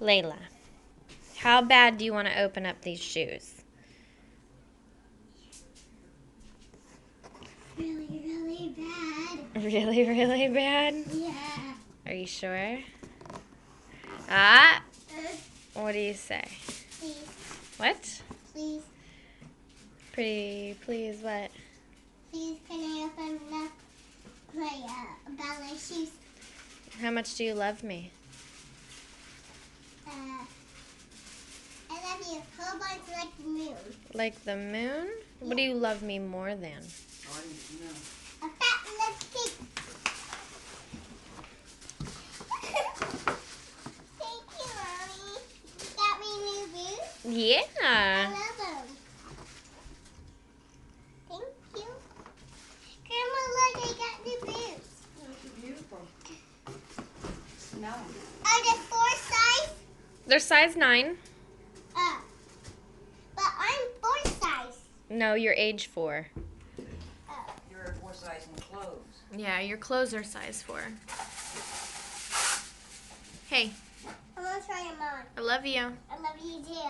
Layla, how bad do you want to open up these shoes? Really, really bad. Really, really bad? Yeah. Are you sure? Ah, what do you say? Please, What? please, Pretty please what? please, can I open up my ballet shoes? How much do you love me? I love you whole bunch like the moon. Like the moon? What do you love me more than? A fat lipstick. Thank you, Mommy. Got me new boots. I Yeah. love them. Thank you. Grandma, look, I got new boots. Those are beautiful. Smell them. Are they 4 size? They're size 9. But I'm 4 size. No, you're age 4. You're a 4 size in clothes. Yeah, your clothes are size 4. Hey, I'm gonna try them on. I love you. I love you too.